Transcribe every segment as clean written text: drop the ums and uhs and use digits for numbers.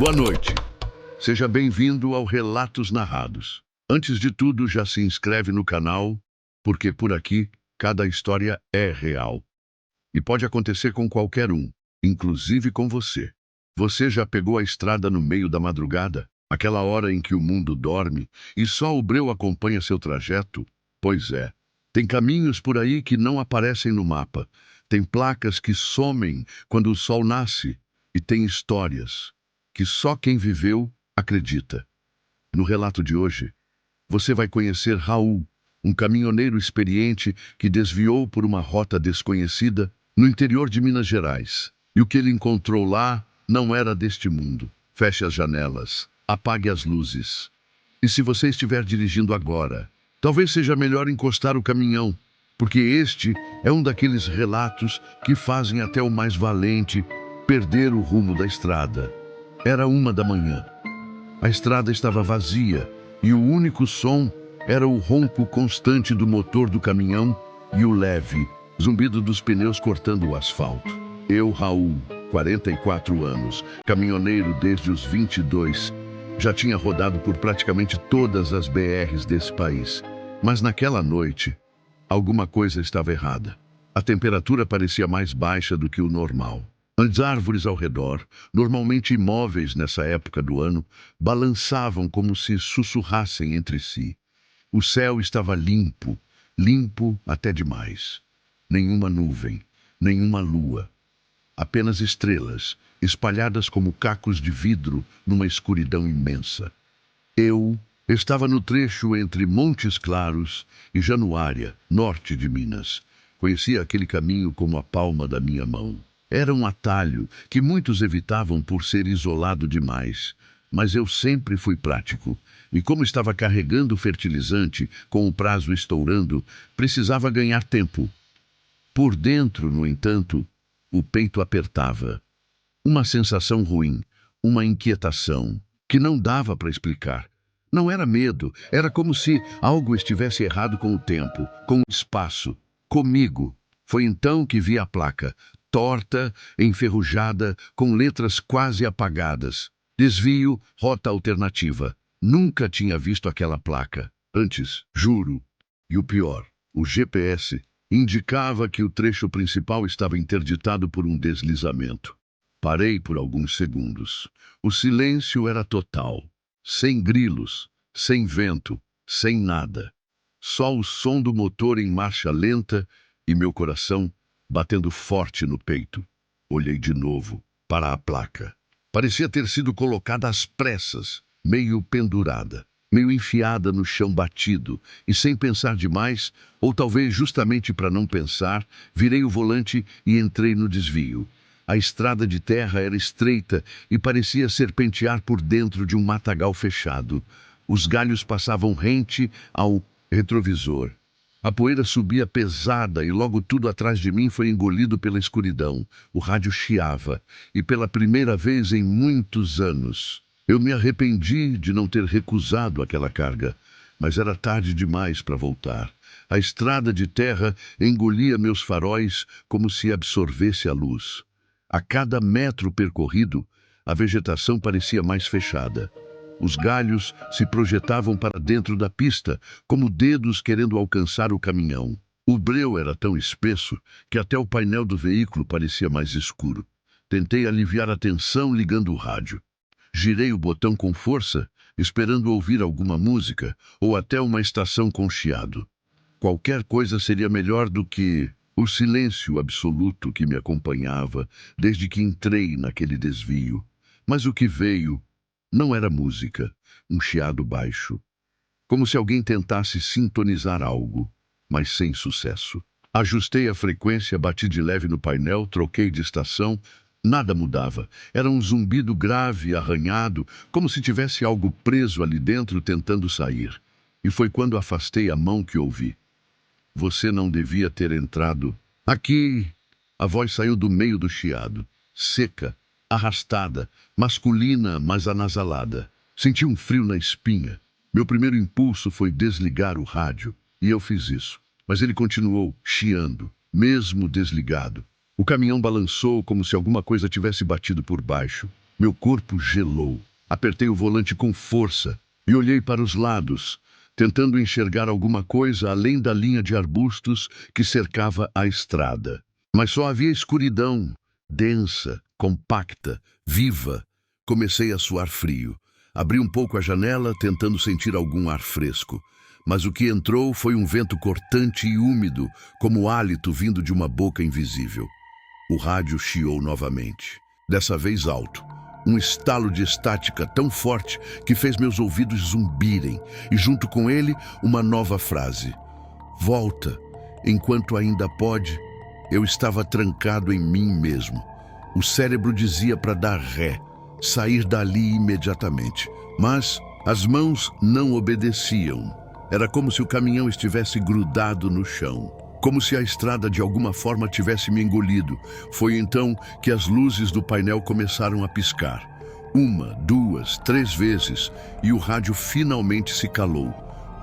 Boa noite. Seja bem-vindo ao Relatos Narrados. Antes de tudo, já se inscreve no canal, porque por aqui cada história é real. E pode acontecer com qualquer um, inclusive com você. Você já pegou a estrada no meio da madrugada, aquela hora em que o mundo dorme e só o breu acompanha seu trajeto? Pois é. Tem caminhos por aí que não aparecem no mapa. Tem placas que somem quando o sol nasce. E tem histórias que só quem viveu acredita. No relato de hoje, você vai conhecer Raul, um caminhoneiro experiente que desviou por uma rota desconhecida no interior de Minas Gerais. E o que ele encontrou lá não era deste mundo. Feche as janelas, apague as luzes. E se você estiver dirigindo agora, talvez seja melhor encostar o caminhão, porque este é um daqueles relatos que fazem até o mais valente perder o rumo da estrada. Era 1 da manhã. A estrada estava vazia e o único som era o ronco constante do motor do caminhão e o leve zumbido dos pneus cortando o asfalto. Eu, Raul, 44 anos, caminhoneiro desde os 22, já tinha rodado por praticamente todas as BRs desse país. Mas naquela noite, alguma coisa estava errada. A temperatura parecia mais baixa do que o normal. As árvores ao redor, normalmente imóveis nessa época do ano, balançavam como se sussurrassem entre si. O céu estava limpo, limpo até demais. Nenhuma nuvem, nenhuma lua. Apenas estrelas, espalhadas como cacos de vidro numa escuridão imensa. Eu estava no trecho entre Montes Claros e Januária, norte de Minas. Conhecia aquele caminho como a palma da minha mão. Era um atalho que muitos evitavam por ser isolado demais. Mas eu sempre fui prático. E como estava carregando fertilizante, com o prazo estourando, precisava ganhar tempo. Por dentro, no entanto, o peito apertava. Uma sensação ruim, uma inquietação, que não dava para explicar. Não era medo, era como se algo estivesse errado com o tempo, com o espaço, comigo. Foi então que vi a placa, torta, enferrujada, com letras quase apagadas. Desvio, rota alternativa. Nunca tinha visto aquela placa. Antes, juro. E o pior, o GPS indicava que o trecho principal estava interditado por um deslizamento. Parei por alguns segundos. O silêncio era total. Sem grilos, sem vento, sem nada. Só o som do motor em marcha lenta e meu coração batendo forte no peito. Olhei de novo para a placa. Parecia ter sido colocada às pressas, meio pendurada, meio enfiada no chão batido, e sem pensar demais, ou talvez justamente para não pensar, virei o volante e entrei no desvio. A estrada de terra era estreita e parecia serpentear por dentro de um matagal fechado. Os galhos passavam rente ao retrovisor. A poeira subia pesada e logo tudo atrás de mim foi engolido pela escuridão. O rádio chiava e pela primeira vez em muitos anos eu me arrependi de não ter recusado aquela carga. Mas era tarde demais para voltar. A estrada de terra engolia meus faróis como se absorvesse a luz. A cada metro percorrido, a vegetação parecia mais fechada. Os galhos se projetavam para dentro da pista, como dedos querendo alcançar o caminhão. O breu era tão espesso que até o painel do veículo parecia mais escuro. Tentei aliviar a tensão ligando o rádio. Girei o botão com força, esperando ouvir alguma música ou até uma estação com chiado. Qualquer coisa seria melhor do que o silêncio absoluto que me acompanhava desde que entrei naquele desvio. Mas o que veio não era música, um chiado baixo, como se alguém tentasse sintonizar algo, mas sem sucesso. Ajustei a frequência, bati de leve no painel, troquei de estação. Nada mudava. Era um zumbido grave, arranhado, como se tivesse algo preso ali dentro tentando sair. E foi quando afastei a mão que ouvi: "Você não devia ter entrado aqui." A voz saiu do meio do chiado, seca, arrastada, masculina, mas anasalada. Senti um frio na espinha. Meu primeiro impulso foi desligar o rádio, e eu fiz isso. Mas ele continuou chiando, mesmo desligado. O caminhão balançou como se alguma coisa tivesse batido por baixo. Meu corpo gelou. Apertei o volante com força e olhei para os lados, tentando enxergar alguma coisa além da linha de arbustos que cercava a estrada. Mas só havia escuridão, densa, compacta, viva. Comecei a suar frio. Abri um pouco a janela, tentando sentir algum ar fresco. Mas o que entrou foi um vento cortante e úmido, como hálito vindo de uma boca invisível. O rádio chiou novamente, dessa vez alto. Um estalo de estática tão forte que fez meus ouvidos zumbirem, e junto com ele, uma nova frase. Volta, enquanto ainda pode. Eu estava trancado em mim mesmo. O cérebro dizia para dar ré, sair dali imediatamente. Mas as mãos não obedeciam. Era como se o caminhão estivesse grudado no chão. Como se a estrada de alguma forma tivesse me engolido. Foi então que as luzes do painel começaram a piscar. 1, 2, 3 vezes, e o rádio finalmente se calou.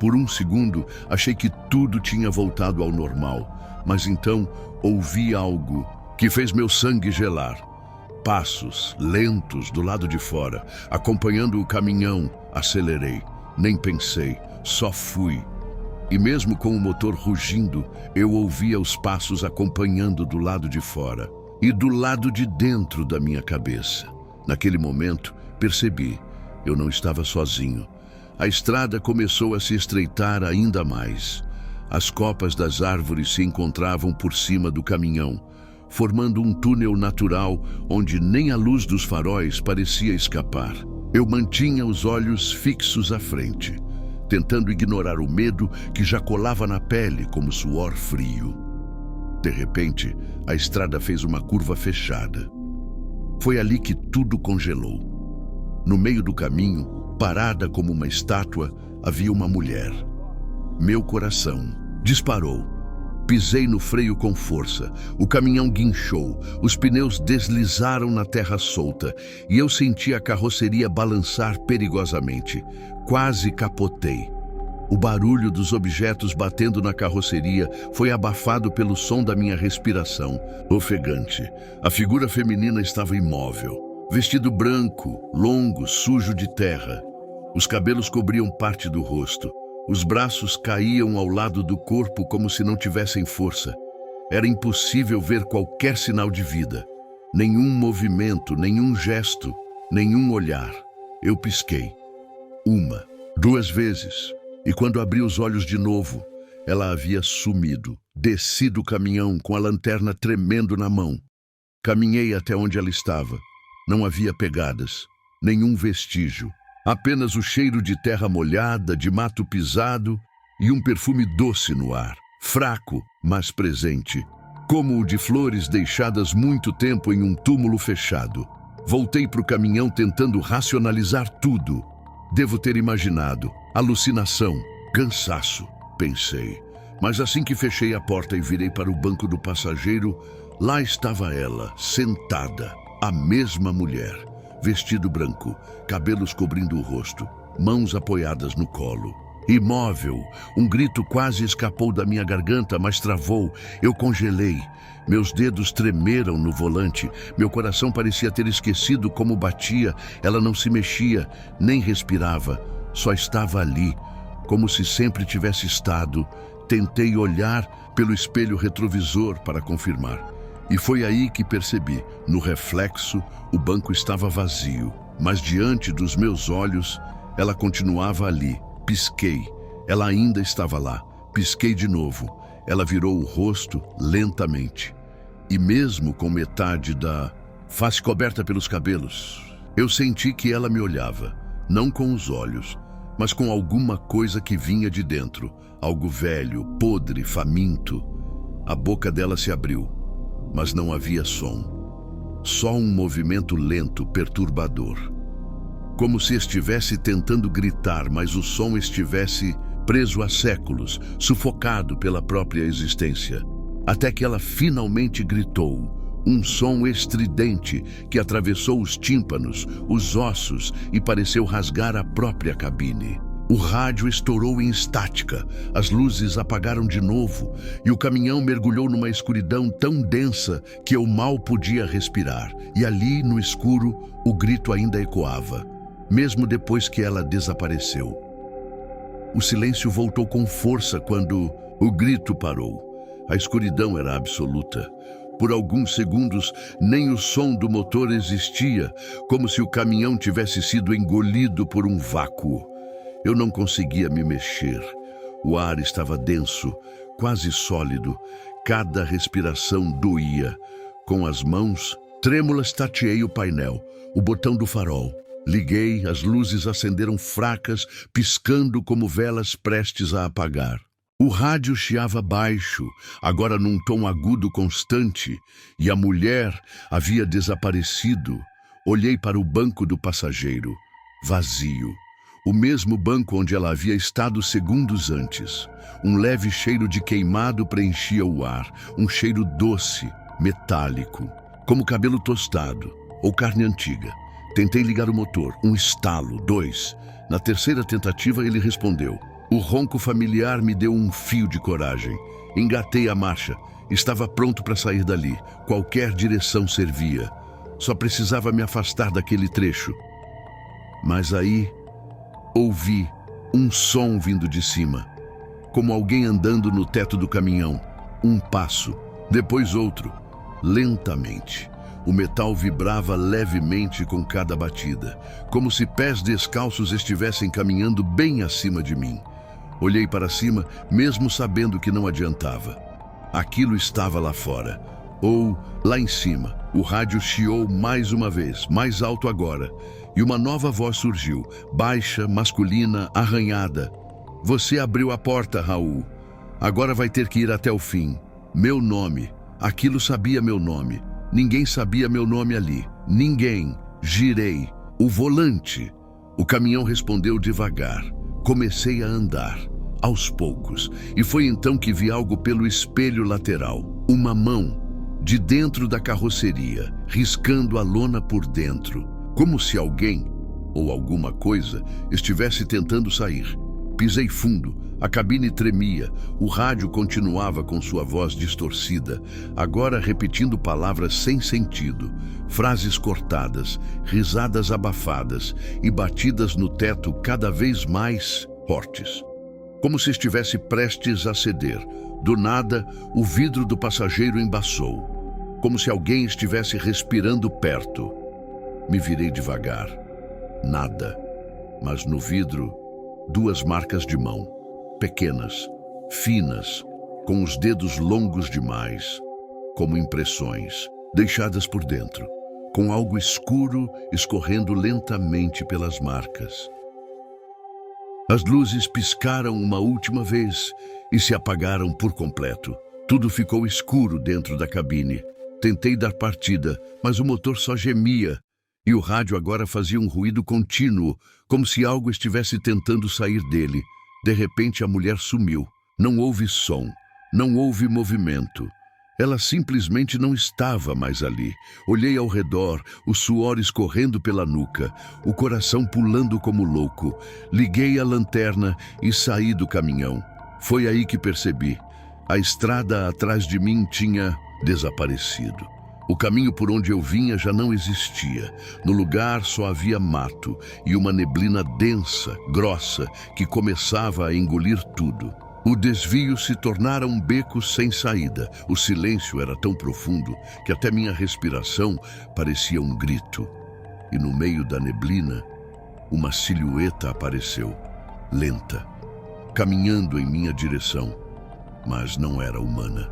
Por um segundo, achei que tudo tinha voltado ao normal. Mas então, ouvi algo que fez meu sangue gelar. Passos lentos do lado de fora, acompanhando o caminhão. Acelerei. Nem pensei, só fui. E mesmo com o motor rugindo, eu ouvia os passos acompanhando do lado de fora e do lado de dentro da minha cabeça. Naquele momento, percebi, eu não estava sozinho. A estrada começou a se estreitar ainda mais. As copas das árvores se encontravam por cima do caminhão, formando um túnel natural onde nem a luz dos faróis parecia escapar. Eu mantinha os olhos fixos à frente, tentando ignorar o medo que já colava na pele como suor frio. De repente, a estrada fez uma curva fechada. Foi ali que tudo congelou. No meio do caminho, parada como uma estátua, havia uma mulher. Meu coração disparou. Pisei no freio com força. O caminhão guinchou, os pneus deslizaram na terra solta e eu senti a carroceria balançar perigosamente. Quase capotei. O barulho dos objetos batendo na carroceria foi abafado pelo som da minha respiração, ofegante. A figura feminina estava imóvel. Vestido branco, longo, sujo de terra. Os cabelos cobriam parte do rosto. Os braços caíam ao lado do corpo como se não tivessem força. Era impossível ver qualquer sinal de vida. Nenhum movimento, nenhum gesto, nenhum olhar. Eu pisquei. 1, 2 vezes. E quando abri os olhos de novo, ela havia sumido. Desci do caminhão com a lanterna tremendo na mão. Caminhei até onde ela estava. Não havia pegadas, nenhum vestígio. Apenas o cheiro de terra molhada, de mato pisado e um perfume doce no ar. Fraco, mas presente. Como o de flores deixadas muito tempo em um túmulo fechado. Voltei para o caminhão tentando racionalizar tudo. Devo ter imaginado. Alucinação. Cansaço, pensei. Mas assim que fechei a porta e virei para o banco do passageiro, lá estava ela, sentada. A mesma mulher. Vestido branco, cabelos cobrindo o rosto, mãos apoiadas no colo. Imóvel, um grito quase escapou da minha garganta, mas travou. Eu congelei. Meus dedos tremeram no volante. Meu coração parecia ter esquecido como batia. Ela não se mexia, nem respirava. Só estava ali, como se sempre tivesse estado. Tentei olhar pelo espelho retrovisor para confirmar. E foi aí que percebi, no reflexo, o banco estava vazio. Mas diante dos meus olhos, ela continuava ali. Pisquei. Ela ainda estava lá. Pisquei de novo. Ela virou o rosto lentamente. E mesmo com metade da face coberta pelos cabelos, eu senti que ela me olhava. Não com os olhos, mas com alguma coisa que vinha de dentro. Algo velho, podre, faminto. A boca dela se abriu. Mas não havia som. Só um movimento lento, perturbador. Como se estivesse tentando gritar, mas o som estivesse preso há séculos, sufocado pela própria existência. Até que ela finalmente gritou, um som estridente que atravessou os tímpanos, os ossos e pareceu rasgar a própria cabine. O rádio estourou em estática, as luzes apagaram de novo e o caminhão mergulhou numa escuridão tão densa que eu mal podia respirar. E ali, no escuro, o grito ainda ecoava, mesmo depois que ela desapareceu. O silêncio voltou com força quando o grito parou. A escuridão era absoluta. Por alguns segundos, nem o som do motor existia, como se o caminhão tivesse sido engolido por um vácuo. Eu não conseguia me mexer. O ar estava denso, quase sólido. Cada respiração doía. Com as mãos trêmulas tateei o painel, o botão do farol. Liguei, as luzes acenderam fracas, piscando como velas prestes a apagar. O rádio chiava baixo, agora num tom agudo constante, e a mulher havia desaparecido. Olhei para o banco do passageiro, vazio. O mesmo banco onde ela havia estado segundos antes. Um leve cheiro de queimado preenchia o ar, um cheiro doce, metálico, como cabelo tostado ou carne antiga. Tentei ligar o motor, um estalo, 2. Na terceira tentativa ele respondeu. O ronco familiar me deu um fio de coragem. Engatei a marcha. Estava pronto para sair dali. Qualquer direção servia. Só precisava me afastar daquele trecho. Mas aí ouvi um som vindo de cima, como alguém andando no teto do caminhão. Um passo, depois outro, lentamente. O metal vibrava levemente com cada batida, como se pés descalços estivessem caminhando bem acima de mim. Olhei para cima, mesmo sabendo que não adiantava. Aquilo estava lá fora, ou lá em cima. O rádio chiou mais uma vez, mais alto agora, e uma nova voz surgiu, baixa, masculina, arranhada. Você abriu a porta, Raul. Agora vai ter que ir até o fim. Meu nome. Aquilo sabia meu nome. Ninguém sabia meu nome ali. Ninguém. Girei. O volante. O caminhão respondeu devagar. Comecei a andar, aos poucos, e foi então que vi algo pelo espelho lateral. Uma mão, de dentro da carroceria, riscando a lona por dentro, como se alguém, ou alguma coisa, estivesse tentando sair. Pisei fundo, a cabine tremia, o rádio continuava com sua voz distorcida, agora repetindo palavras sem sentido, frases cortadas, risadas abafadas e batidas no teto cada vez mais fortes. Como se estivesse prestes a ceder. Do nada, o vidro do passageiro embaçou, como se alguém estivesse respirando perto. Me virei devagar. Nada. Mas no vidro, 2 marcas de mão, pequenas, finas, com os dedos longos demais, como impressões, deixadas por dentro, com algo escuro escorrendo lentamente pelas marcas. As luzes piscaram uma última vez e se apagaram por completo. Tudo ficou escuro dentro da cabine. Tentei dar partida, mas o motor só gemia, e o rádio agora fazia um ruído contínuo, como se algo estivesse tentando sair dele. De repente a mulher sumiu. Não houve som, não houve movimento. Ela simplesmente não estava mais ali. Olhei ao redor, o suor escorrendo pela nuca, o coração pulando como louco. Liguei a lanterna e saí do caminhão. Foi aí que percebi. A estrada atrás de mim tinha desaparecido. O caminho por onde eu vinha já não existia. No lugar só havia mato e uma neblina densa, grossa, que começava a engolir tudo. O desvio se tornara um beco sem saída. O silêncio era tão profundo que até minha respiração parecia um grito. E no meio da neblina, uma silhueta apareceu, lenta, caminhando em minha direção, mas não era humana.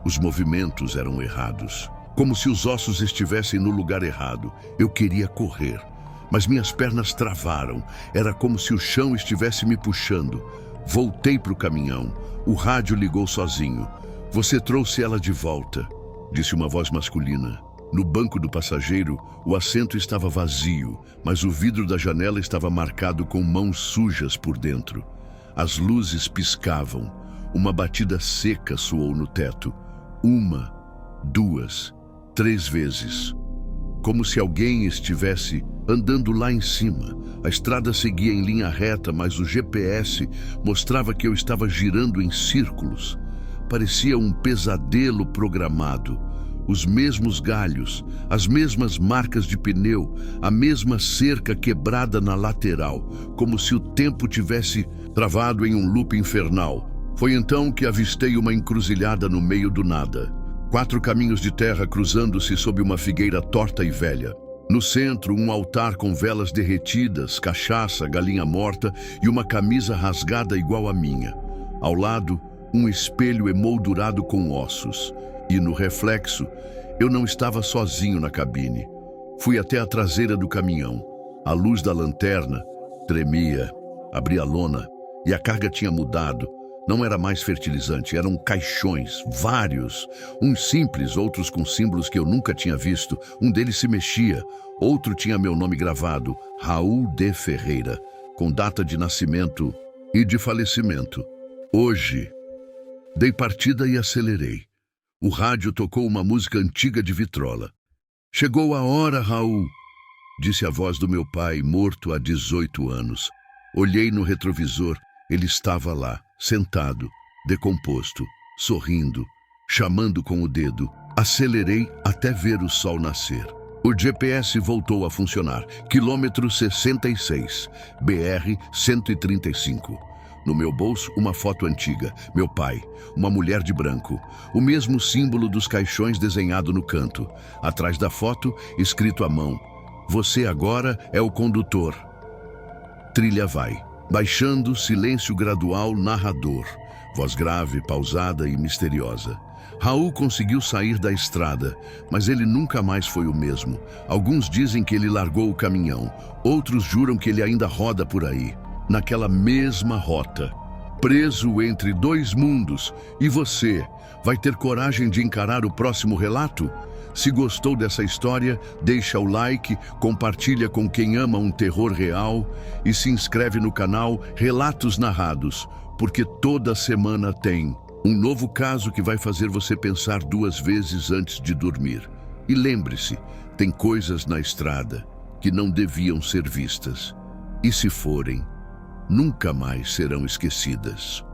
Os movimentos eram errados, como se os ossos estivessem no lugar errado. Eu queria correr, mas minhas pernas travaram. Era como se o chão estivesse me puxando. Voltei para o caminhão. O rádio ligou sozinho. Você trouxe ela de volta, disse uma voz masculina. No banco do passageiro, o assento estava vazio, mas o vidro da janela estava marcado com mãos sujas por dentro. As luzes piscavam. Uma batida seca soou no teto. 1, 2, 3 vezes. Como se alguém estivesse andando lá em cima. A estrada seguia em linha reta, mas o GPS mostrava que eu estava girando em círculos. Parecia um pesadelo programado. Os mesmos galhos, as mesmas marcas de pneu, a mesma cerca quebrada na lateral, como se o tempo tivesse travado em um loop infernal. Foi então que avistei uma encruzilhada no meio do nada. 4 caminhos de terra cruzando-se sob uma figueira torta e velha. No centro, um altar com velas derretidas, cachaça, galinha morta e uma camisa rasgada igual à minha. Ao lado, um espelho emoldurado com ossos. E no reflexo, eu não estava sozinho na cabine. Fui até a traseira do caminhão. A luz da lanterna tremia. Abri a lona e a carga tinha mudado. Não era mais fertilizante, eram caixões, vários. Uns simples, outros com símbolos que eu nunca tinha visto. Um deles se mexia, outro tinha meu nome gravado, Raul de Ferreira, com data de nascimento e de falecimento. Hoje, dei partida e acelerei. O rádio tocou uma música antiga de vitrola. Chegou a hora, Raul, disse a voz do meu pai, morto há 18 anos. Olhei no retrovisor, ele estava lá, sentado, decomposto, sorrindo, chamando com o dedo. Acelerei até ver o sol nascer. O GPS voltou a funcionar. Quilômetro 66, BR 135. No meu bolso, uma foto antiga. Meu pai, uma mulher de branco. O mesmo símbolo dos caixões desenhado no canto. Atrás da foto, escrito à mão: "Você agora é o condutor." Trilha vai. Baixando, silêncio gradual, narrador. Voz grave, pausada e misteriosa. Raul conseguiu sair da estrada, mas ele nunca mais foi o mesmo. Alguns dizem que ele largou o caminhão. Outros juram que ele ainda roda por aí, naquela mesma rota, preso entre 2 mundos. E você, vai ter coragem de encarar o próximo relato? Se gostou dessa história, deixa o like, compartilha com quem ama um terror real e se inscreve no canal Relatos Narrados, porque toda semana tem um novo caso que vai fazer você pensar 2 vezes antes de dormir. E lembre-se, tem coisas na estrada que não deviam ser vistas. E se forem, nunca mais serão esquecidas.